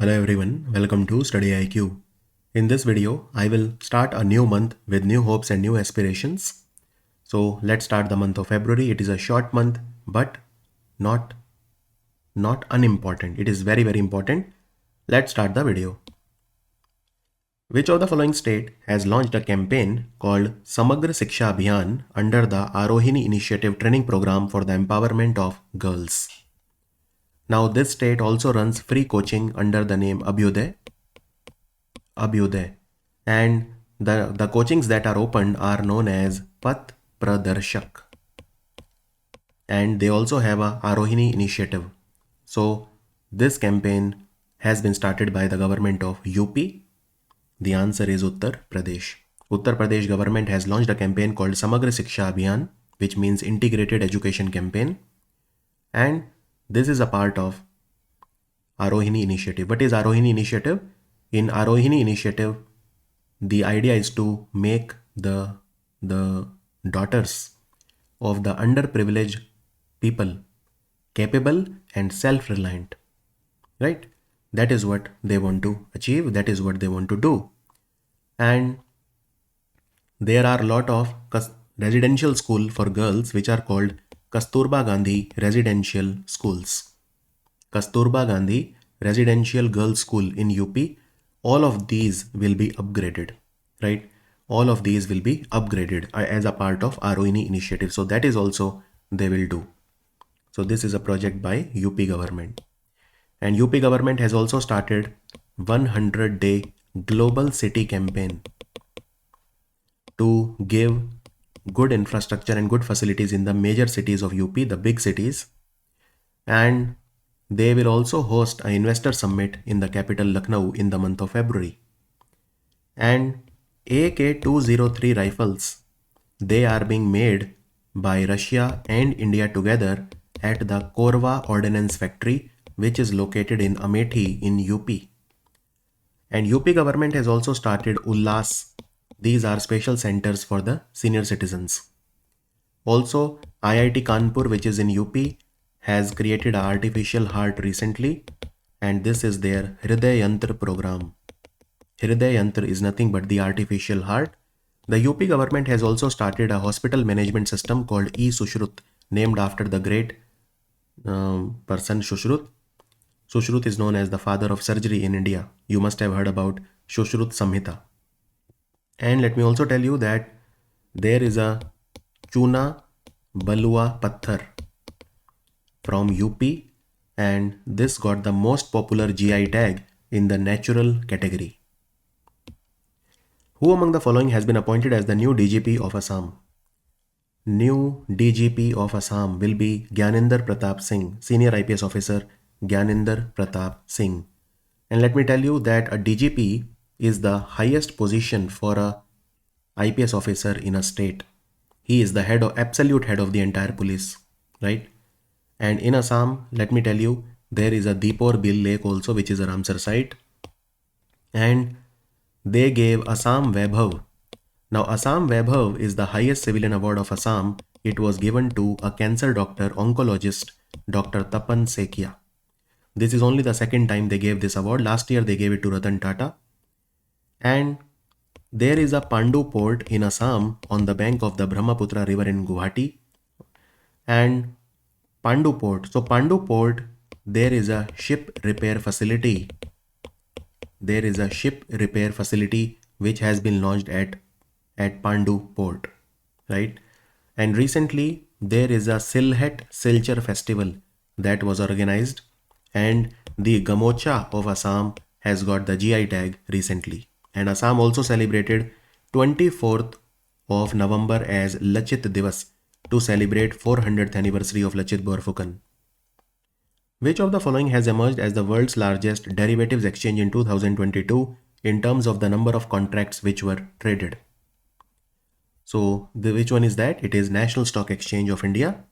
Hello everyone, welcome to Study IQ. In this video, I will start a new month with new hopes and new aspirations. So let's start the month of February. It is a short month, but not unimportant. It is very important. Let's start the video. Which of the following state has launched a campaign called Samagra Shiksha Abhiyan under the Arohini Initiative training program for the empowerment of girls? Now this state also runs free coaching under the name Abhyuday, and the coachings that are opened are known as Path Pradarshak, and they also have a Arohini initiative. So this campaign has been started by the government of UP. The answer is Uttar Pradesh. Uttar Pradesh government has launched a campaign called Samagra Shiksha Abhiyan, which means integrated education campaign, and this is a part of Arohini initiative. What is Arohini initiative? In Arohini initiative, the idea is to make the daughters of the underprivileged people capable and self-reliant, right? That is what they want to achieve. That is what they want to do. And there are a lot of residential school for girls which are called Kasturba Gandhi residential schools. Kasturba Gandhi residential girls school in UP. All of these will be upgraded, right? All of these will be upgraded as a part of Arohini initiative. So that is also they will do. So this is a project by UP government. And UP government has also started 100-day global city campaign to give good infrastructure and good facilities in the major cities of UP, the big cities. And they will also host an investor summit in the capital Lucknow in the month of February. And AK-203 rifles, they are being made by Russia and India together at the Korva Ordnance Factory, which is located in Amethi in UP. And UP government has also started Ullas. These are special centers for the senior citizens. Also, IIT Kanpur, which is in UP, has created an artificial heart recently, and this is their Hriday Yantra program. Hriday Yantra is nothing but the artificial heart. The UP government has also started a hospital management system called E-Sushrut, named after the great person Sushrut. Sushrut is known as the father of surgery in India. You must have heard about Sushrut Samhita. And let me also tell you that there is a Chuna Balua Patthar from UP, and this got the most popular GI tag in the natural category. Who among the following has been appointed as the new DGP of Assam? New DGP of Assam will be Gyanendra Pratap Singh, senior IPS officer Gyanendra Pratap Singh. And let me tell you that a DGP is the highest position for a IPS officer in a state. He is the absolute head of the entire police, right? And in Assam, let me tell you, there is a Deepor Bil Lake also, which is a Ramsar site. And they gave Assam Vaibhav. Now, Assam Vaibhav is the highest civilian award of Assam. It was given to a cancer doctor, oncologist, Dr. Tapan Sekia. This is only the second time they gave this award. Last year, they gave it to Ratan Tata. And there is a Pandu port in Assam on the bank of the Brahmaputra river in Guwahati. And Pandu port. So Pandu port, there is a ship repair facility. There is a ship repair facility which has been launched at Pandu port, right? And recently there is a Silhet Silchar festival that was organized, and the Gamocha of Assam has got the GI tag recently. And Assam also celebrated 24th of November as Lachit Divas to celebrate 400th anniversary of Lachit Borphukan. Which of the following has emerged as the world's largest derivatives exchange in 2022 in terms of the number of contracts which were traded? So which one is that? It is National Stock Exchange of India.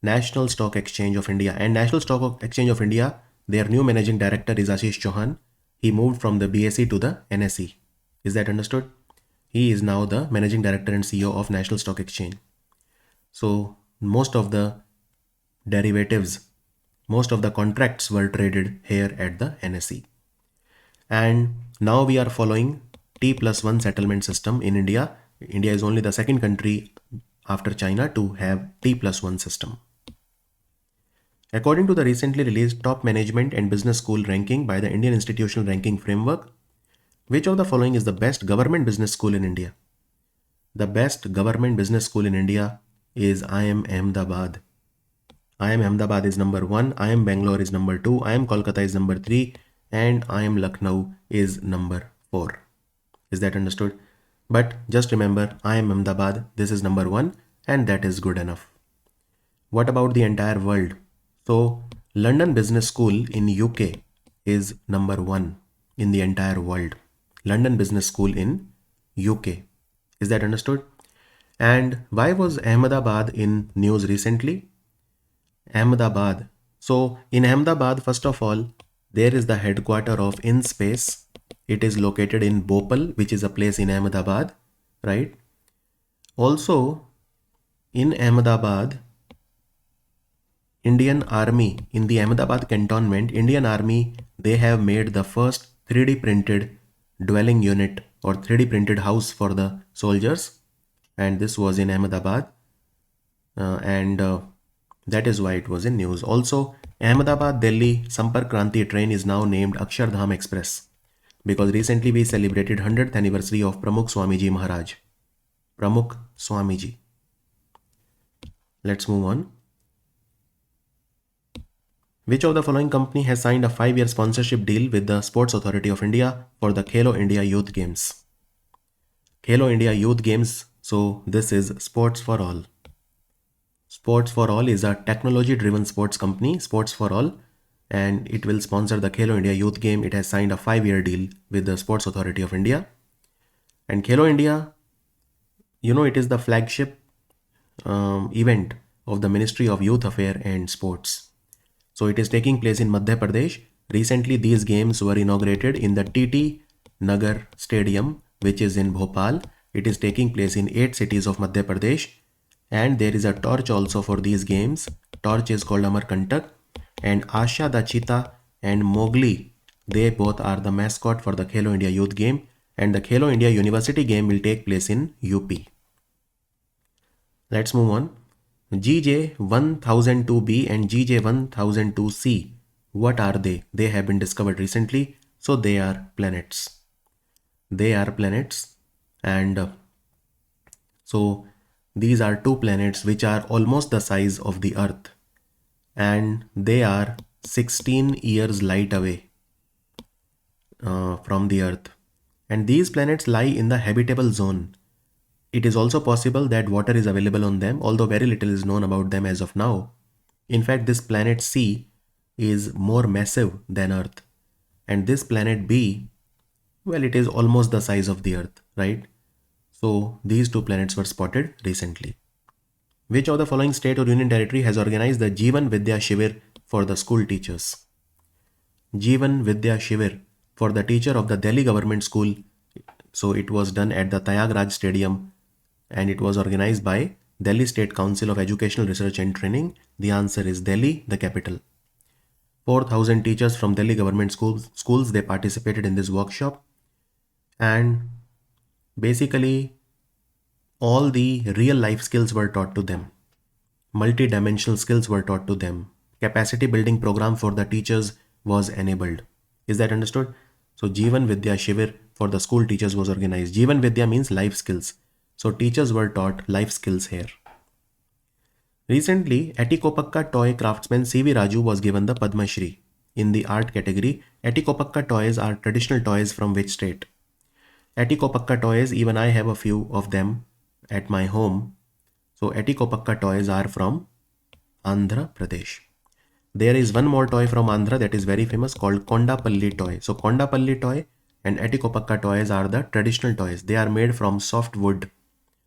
National Stock Exchange of India. And National Stock Exchange of India, their new managing director is Ashish Chauhan. He moved from the BSE to the NSE. Is that understood? He is now the managing director and CEO of National Stock Exchange. So most of the derivatives, most of the contracts were traded here at the NSE. And now we are following T+1 settlement system in India. India is only the second country after China to have T+1 system. According to the recently released Top Management and Business School ranking by the Indian Institutional Ranking Framework, which of the following is the best government business school in India? The best government business school in India is IIM Ahmedabad. IIM Ahmedabad is number 1, IIM Bangalore is number 2, IIM Kolkata is number 3, and IIM Lucknow is number 4. Is that understood? But just remember, IIM Ahmedabad, this is number 1, and that is good enough. What about the entire world? So, London Business School in UK is number 1 in the entire world. London Business School in UK. Is that understood? And why was Ahmedabad in news recently? Ahmedabad. So in Ahmedabad, first of all, there is the headquarter of InSpace. It is located in Bhopal, which is a place in Ahmedabad, right? Also, in Ahmedabad, Indian Army, in the Ahmedabad cantonment, Indian Army, they have made the first 3D printed dwelling unit or 3D printed house for the soldiers, and this was in Ahmedabad, and that is why it was in news. Also, Ahmedabad Delhi Sampark Kranti train is now named Akshardham Express because recently we celebrated 100th anniversary of Pramukh Swamiji Maharaj. Pramukh Swamiji. Let's move on. Which of the following company has signed a 5-year sponsorship deal with the Sports Authority of India for the Khelo India Youth Games? Khelo India Youth Games, so this is Sports for All. Sports for All is a technology-driven sports company, Sports for All, and it will sponsor the Khelo India Youth Game. It has signed a 5-year deal with the Sports Authority of India. And Khelo India, you know, it is the flagship event of the Ministry of Youth Affairs and Sports. So it is taking place in Madhya Pradesh. Recently, these games were inaugurated in the TT Nagar Stadium, which is in Bhopal. It is taking place in 8 cities of Madhya Pradesh. And there is a torch also for these games. Torch is called Amarkantak. And Asha the cheetah and Mowgli, they both are the mascot for the Khelo India Youth Game. And the Khelo India University Game will take place in UP. Let's move on. GJ1002b and GJ1002c. What are they? They have been discovered recently. So they are planets. They are planets. And so these are 2 planets which are almost the size of the Earth. And they are 16 years light away from the Earth. And these planets lie in the habitable zone. It is also possible that water is available on them, although very little is known about them as of now. In fact, this planet C is more massive than Earth. And this planet B, well, it is almost the size of the Earth, right? So these 2 planets were spotted recently. Which of the following state or union territory has organized the Jeevan Vidya Shivir for the school teachers? Jeevan Vidya Shivir for the teacher of the Delhi government school. So it was done at the Tayagraj Stadium and it was organized by Delhi State Council of Educational Research and Training. The answer is Delhi, the capital. 4,000 teachers from Delhi government schools, they participated in this workshop. And basically, all the real life skills were taught to them. Multi-dimensional skills were taught to them. Capacity building program for the teachers was enabled. Is that understood? So Jeevan Vidya Shivir for the school teachers was organized. Jeevan Vidya means life skills. So teachers were taught life skills here. Recently, Etikopakka toy craftsman C.V. Raju was given the Padma Shri. In the art category, Etikopakka toys are traditional toys from which state? Etikopakka toys, even I have a few of them at my home. So Etikopakka toys are from Andhra Pradesh. There is one more toy from Andhra that is very famous called Kondapalli toy. So Kondapalli toy and Etikopakka toys are the traditional toys. They are made from soft wood.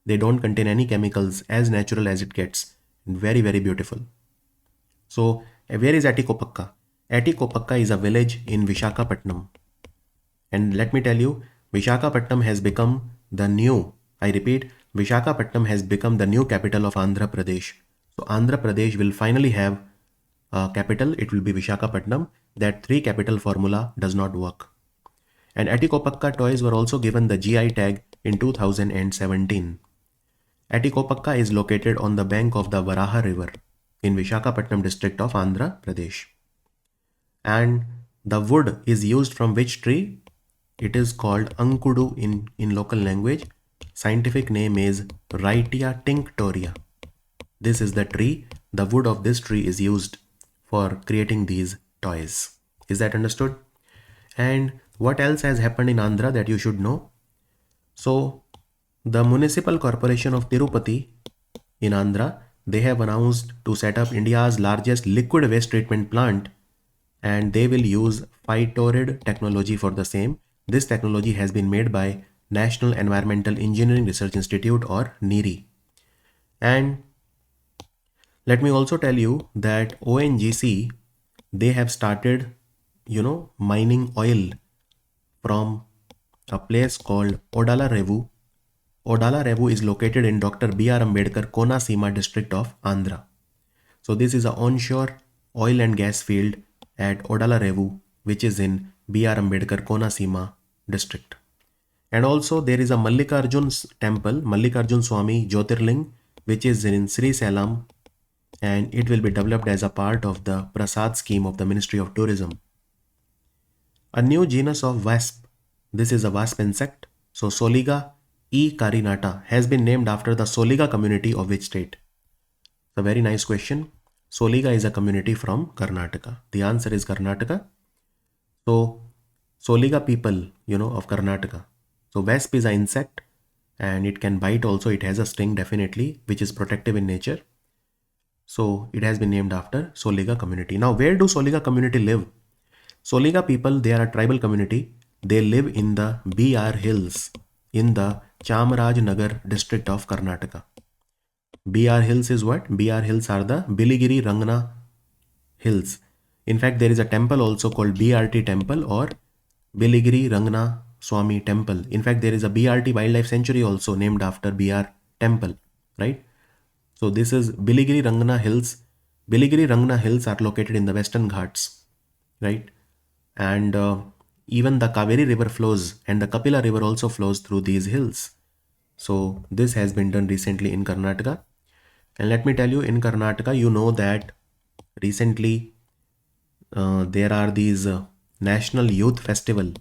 They don't contain any chemicals, as natural as it gets. Very, very beautiful. So where is Etikopakka? Etikopakka is a village in Visakhapatnam. And let me tell you, Visakhapatnam has become the new, I repeat, Visakhapatnam has become the new capital of Andhra Pradesh. So Andhra Pradesh will finally have a capital. It will be Visakhapatnam. That 3 capital formula does not work. And Atikopakka toys were also given the GI tag in 2017. Atikopakka is located on the bank of the Varaha River in Vishakhapatnam district of Andhra Pradesh. And the wood is used from which tree? It is called Ankudu in local language. Scientific name is Wrightia tinctoria. This is the tree. The wood of this tree is used for creating these toys. Is that understood? And what else has happened in Andhra that you should know? So, the Municipal Corporation of Tirupati in Andhra, they have announced to set up India's largest liquid waste treatment plant, and they will use phytorid technology for the same. This technology has been made by National Environmental Engineering Research Institute, or NEERI. And let me also tell you that ONGC, they have started, mining oil from a place called Odala Revu. Odala Revu is located in Dr. B.R. Ambedkar Konaseema district of Andhra. So this is an onshore oil and gas field at Odala Revu, which is in B.R. Ambedkar Konaseema district. And also there is a Mallikarjun temple, Mallikarjun Swami Jyotirling, which is in Sri Salam, and it will be developed as a part of the Prasad scheme of the Ministry of Tourism. A new genus of wasp, this is a wasp insect, so Soliga E. carinata, has been named after the Soliga community of which state? It's a very nice question. Soliga is a community from Karnataka. The answer is Karnataka. So Soliga people, of Karnataka. So wasp is an insect and it can bite also. It has a sting definitely, which is protective in nature. So it has been named after Soliga community. Now where do Soliga community live? Soliga people, they are a tribal community. They live in the BR Hills in the Chamarajnagar district of Karnataka. BR Hills is what? BR Hills are the Biligiri Rangana Hills. In fact, there is a temple also called BRT temple or Biligiri Rangana Swami temple. In fact, there is a BRT wildlife sanctuary also named after BR temple, right? So this is Biligiri Rangana Hills. Biligiri Rangana Hills are located in the Western Ghats, right? And even the Kaveri river flows and the Kapila river also flows through these hills. So this has been done recently in Karnataka. And let me tell you, in Karnataka, you know that recently there are these National Youth Festival,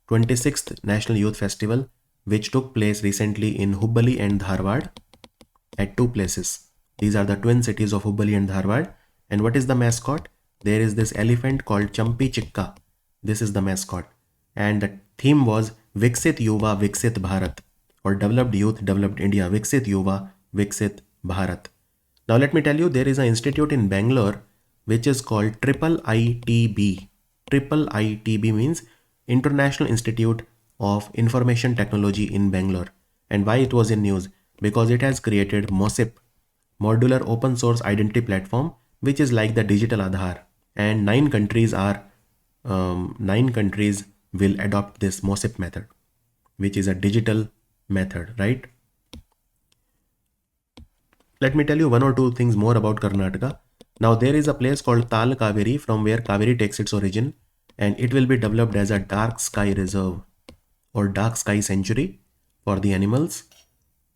26th National Youth Festival, which took place recently in Hubbali and Dharwad at two places. These are the twin cities of Hubbali and Dharwad. And what is the mascot? There is this elephant called Champi Chikka. This is the mascot. And the theme was Viksit Yuva Viksit Bharat, or Developed Youth Developed India, Viksit Yuva Viksit Bharat. Now let me tell you, there is an institute in Bangalore which is called IITB. IITB means International Institute of Information Technology in Bangalore. And why it was in news? Because it has created MOSIP, Modular Open Source Identity Platform, which is like the digital Aadhaar. And 9 countries will adopt this MOSIP method, which is a digital method, right? Let me tell you one or two things more about Karnataka. Now there is a place called Tal Kaveri from where Kaveri takes its origin, and it will be developed as a dark sky reserve or dark sky sanctuary for the animals.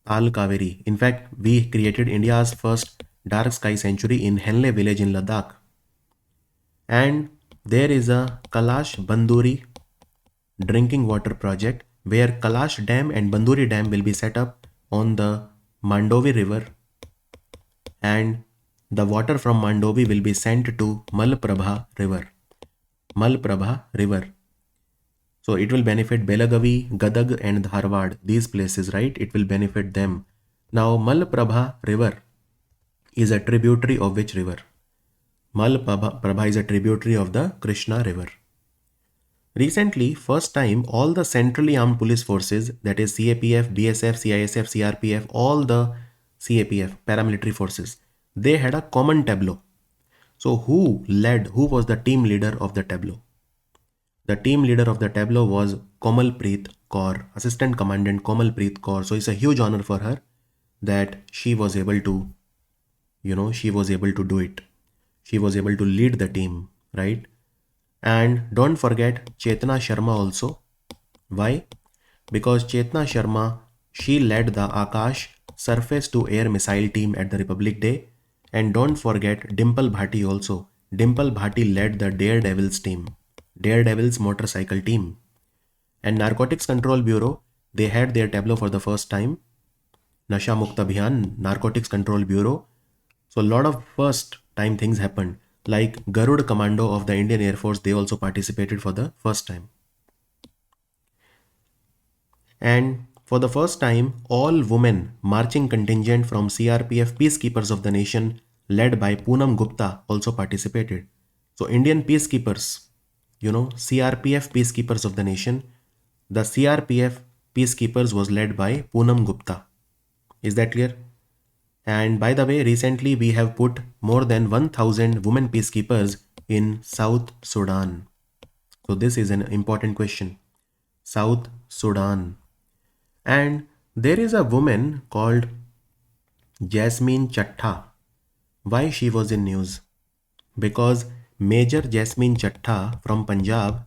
Tal Kaveri. In fact, we created India's first dark sky sanctuary in Henle village in Ladakh. And there is a Kalash Banduri drinking water project where Kalash Dam and Banduri Dam will be set up on the Mandovi river, and the water from Mandovi will be sent to Malprabha river. Malprabha river. So it will benefit Belagavi, Gadag and Dharwad, these places, right? It will benefit them. Now Malprabha river is a tributary of which river? Malprabha is a tributary of the Krishna river. Recently, first time, all the centrally armed police forces, that is CAPF, BSF, CISF, CRPF, all the CAPF, paramilitary forces, they had a common tableau. So who was the team leader of the tableau? The team leader of the tableau was Komalpreet Kaur, Assistant Commandant Komalpreet Kaur. So it's a huge honor for her that she was able to, she was able to do it. She was able to lead the team, right? And don't forget Chetna Sharma also. Why? Because Chetna Sharma, she led the Akash surface to air missile team at the Republic Day. And don't forget Dimple Bhati also. Dimple Bhati led the Daredevils team, Daredevils motorcycle team. And Narcotics Control Bureau, they had their tableau for the first time. Nasha Mukta Abhiyan, Narcotics Control Bureau. So a lot of first time things happened. Like Garud Commando of the Indian Air Force, they also participated for the first time. And for the first time, all women marching contingent from CRPF Peacekeepers of the Nation led by Poonam Gupta also participated. So Indian peacekeepers, CRPF Peacekeepers of the Nation, the CRPF Peacekeepers was led by Poonam Gupta. Is that clear? And by the way, recently we have put more than 1000 women peacekeepers in South Sudan. So this is an important question. South Sudan. And there is a woman called Jasmine Chatta. Why she was in news? Because Major Jasmine Chatta from Punjab,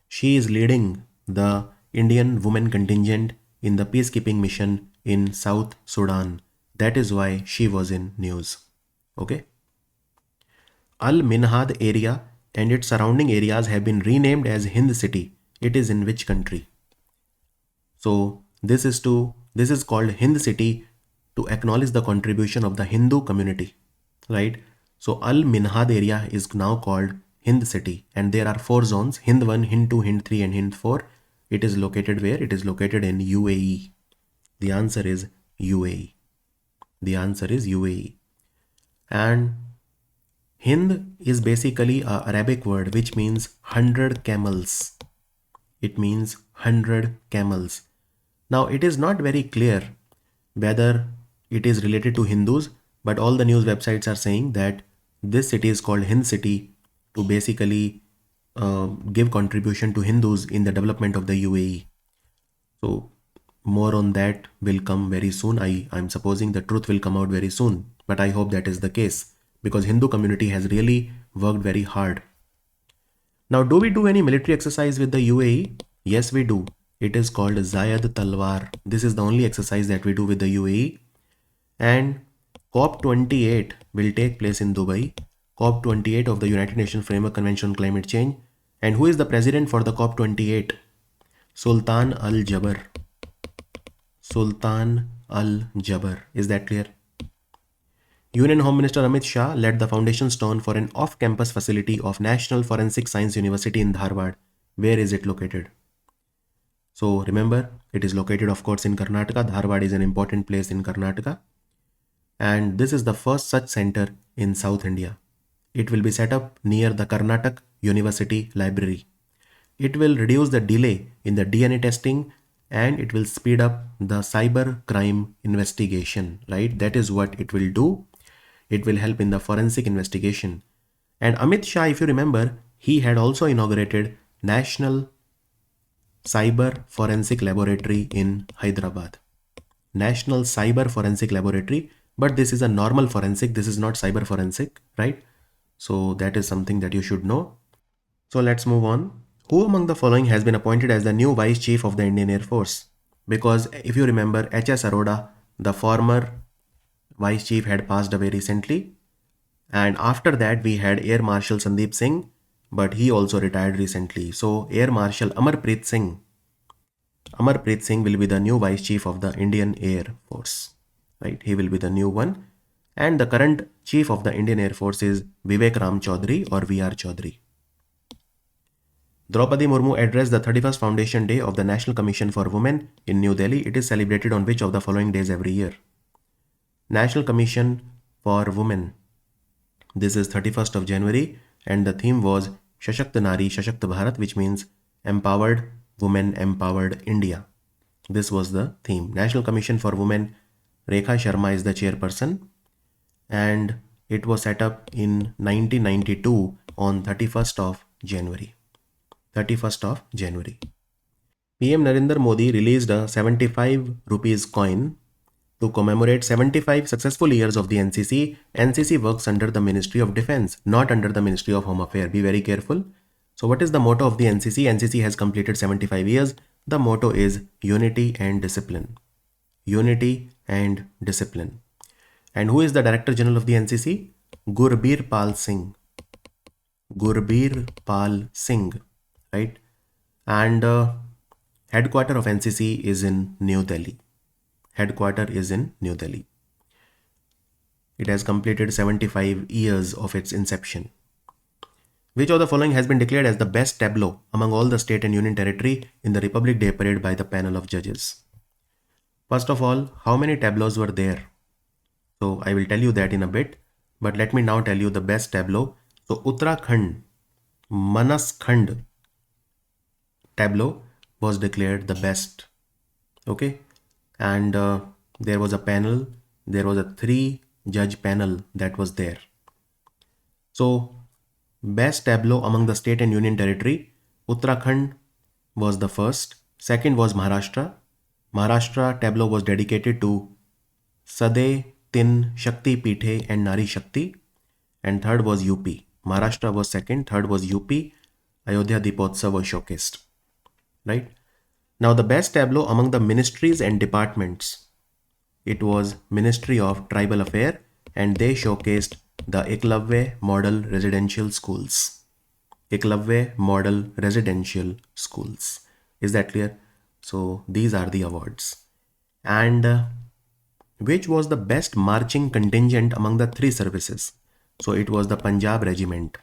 she is leading the Indian women contingent in the peacekeeping mission in South Sudan. That is why she was in news. Okay. Al Minhad area and its surrounding areas have been renamed as Hind City. It is in which country? So this is called Hind City to acknowledge the contribution of the Hindu community, right? So Al Minhad area is now called Hind City, and there are 4 zones: Hind 1, Hind 2, Hind 3 and Hind 4. It is located where? It is located in UAE. The answer is UAE. The answer is UAE. And Hind is basically an Arabic word which means 100 camels. It means 100 camels. Now it is not very clear whether it is related to Hindus, but all the news websites are saying that this city is called Hind City to basically give contribution to Hindus in the development of the UAE. So more on that will come very soon. I'm supposing the truth will come out very soon, but I hope that is the case because Hindu community has really worked very hard. Now, do we do any military exercise with the UAE? Yes, we do. It is called Zayed Talwar. This is the only exercise that we do with the UAE. And COP28 will take place in Dubai. COP28 of the United Nations Framework Convention on Climate Change. And who is the president for the COP28? Sultan Al Jaber. Sultan Al Jaber. Is that clear? Union Home Minister Amit Shah led the foundation stone for an off-campus facility of National Forensic Science University in Dharwad. Where is it located? So remember, it is located of course in Karnataka. Dharwad is an important place in Karnataka. And this is the first such center in South India. It will be set up near the Karnataka University Library. It will reduce the delay in the DNA testing and it will speed up the cyber crime investigation, right? That is what it will do. It will help in the forensic investigation. And Amit Shah, if you remember, he had also inaugurated National Cyber Forensic Laboratory in Hyderabad. National Cyber Forensic Laboratory, but this is a normal forensic, this is not cyber forensic, right? So that is something that you should know. So let's move on. Who among the following has been appointed as the new Vice Chief of the Indian Air Force? Because if you remember, H.S. Arora, the former Vice Chief, had passed away recently. And after that, we had Air Marshal Sandeep Singh, but he also retired recently. So Air Marshal Amarpreet Singh will be the new Vice Chief of the Indian Air Force, right? He will be the new one. And the current Chief of the Indian Air Force is Vivek Ram Chaudhary or VR Chaudhary. Draupadi Murmu addressed the 31st Foundation Day of the National Commission for Women in New Delhi. It is celebrated on which of the following days every year? National Commission for Women. This is 31st of January and the theme was Shashakt Nari Shashakt Bharat, which means Empowered Women, Empowered India. This was the theme. National Commission for Women, Rekha Sharma is the chairperson and it was set up in 1992 on 31st of January. 31st of January. PM Narendra Modi released a 75 rupees coin to commemorate 75 successful years of the NCC. NCC works under the Ministry of Defense, not under the Ministry of Home Affairs. Be very careful. So what is the motto of the NCC? NCC has completed 75 years. The motto is unity and discipline. Unity and discipline. And who is the Director General of the NCC? Gurbir Pal Singh. Gurbir Pal Singh, right? And headquarter of NCC is in New Delhi. Headquarter is in New Delhi. It has completed 75 years of its inception. Which of the following has been declared as the best tableau among all the state and union territory in the Republic Day parade by the panel of judges? First of all, how many tableaus were there? So I will tell you that in a bit, but let me now tell you the best tableau. So Uttarakhand Manaskhand tableau was declared the best. Okay, and there was a panel, there was a 3-judge panel that was there. So best tableau among the state and union territory, Uttarakhand was the first. Second was Maharashtra. Maharashtra tableau was dedicated to Sade, Tin, Shakti Pithe and Nari Shakti. And third was UP. Maharashtra was second, third was UP. Ayodhya Deepotsav was showcased. Right? Now the best tableau among the ministries and departments, it was Ministry of Tribal Affairs, and they showcased the Eklavya Model Residential Schools. Eklavya Model Residential Schools. Is that clear? So these are the awards. And which was the best marching contingent among the 3 services? So it was the Punjab Regiment.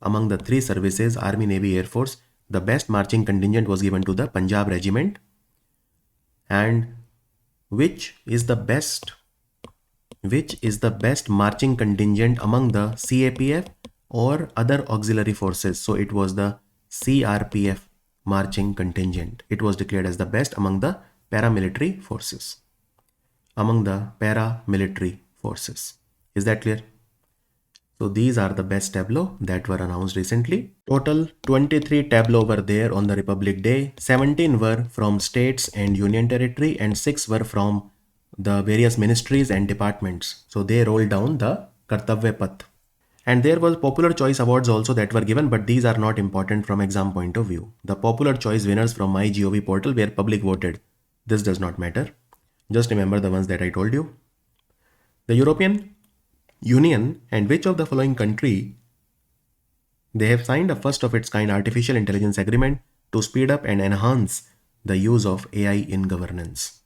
Among the 3 services, Army, Navy, Air Force, the best marching contingent was given to the Punjab Regiment. And which is the best marching contingent among the CAPF or other auxiliary forces? So it was the CRPF marching contingent. It was declared as the best among the paramilitary forces. Among the paramilitary forces. Is that clear? So these are the best tableau that were announced recently. Total 23 tableau were there on the Republic Day. 17 were from states and union territory and 6 were from the various ministries and departments. So they rolled down the Kartavya Path. And there was popular choice awards also that were given, but these are not important from exam point of view. The popular choice winners from MyGov portal were public voted. This does not matter. Just remember the ones that I told you. The European Union and which of the following country, they have signed a first of its kind artificial intelligence agreement to speed up and enhance the use of AI in governance.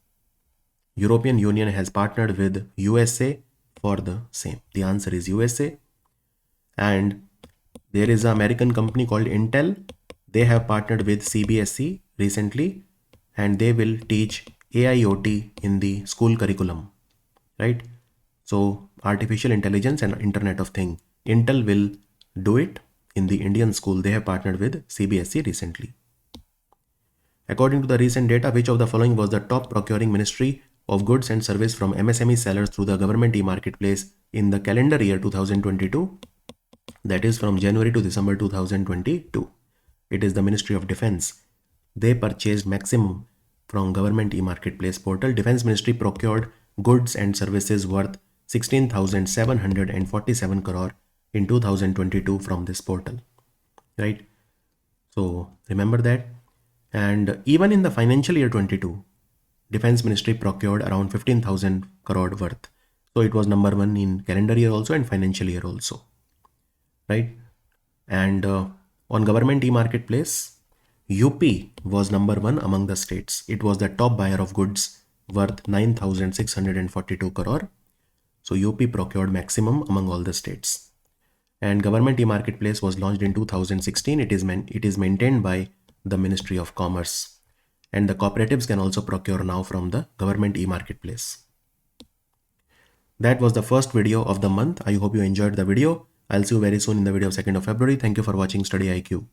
European Union has partnered with USA for the same. The answer is USA. And there is an American company called Intel. They have partnered with CBSE recently and they will teach AIoT in the school curriculum, right? So artificial intelligence and Internet of Things. Intel will do it in the Indian school. They have partnered with CBSE recently. According to the recent data, which of the following was the top procuring ministry of goods and service from MSME sellers through the government e-marketplace in the calendar year 2022? That is from January to December 2022. It is the Ministry of Defense. They purchased maximum from government e-marketplace portal. Defense Ministry procured goods and services worth 16,747 crore in 2022 from this portal, right? So remember that. And even in the financial year 22, Defense Ministry procured around 15,000 crore worth. So it was number 1 in calendar year also and financial year also, right? And on government e-marketplace, UP was number 1 among the states. It was the top buyer of goods worth 9,642 crore. So UP procured maximum among all the states. And government e-marketplace was launched in 2016. It is maintained by the Ministry of Commerce. And the cooperatives can also procure now from the government e-marketplace. That was the first video of the month. I hope you enjoyed the video. I'll see you very soon in the video of 2nd of February. Thank you for watching Study IQ.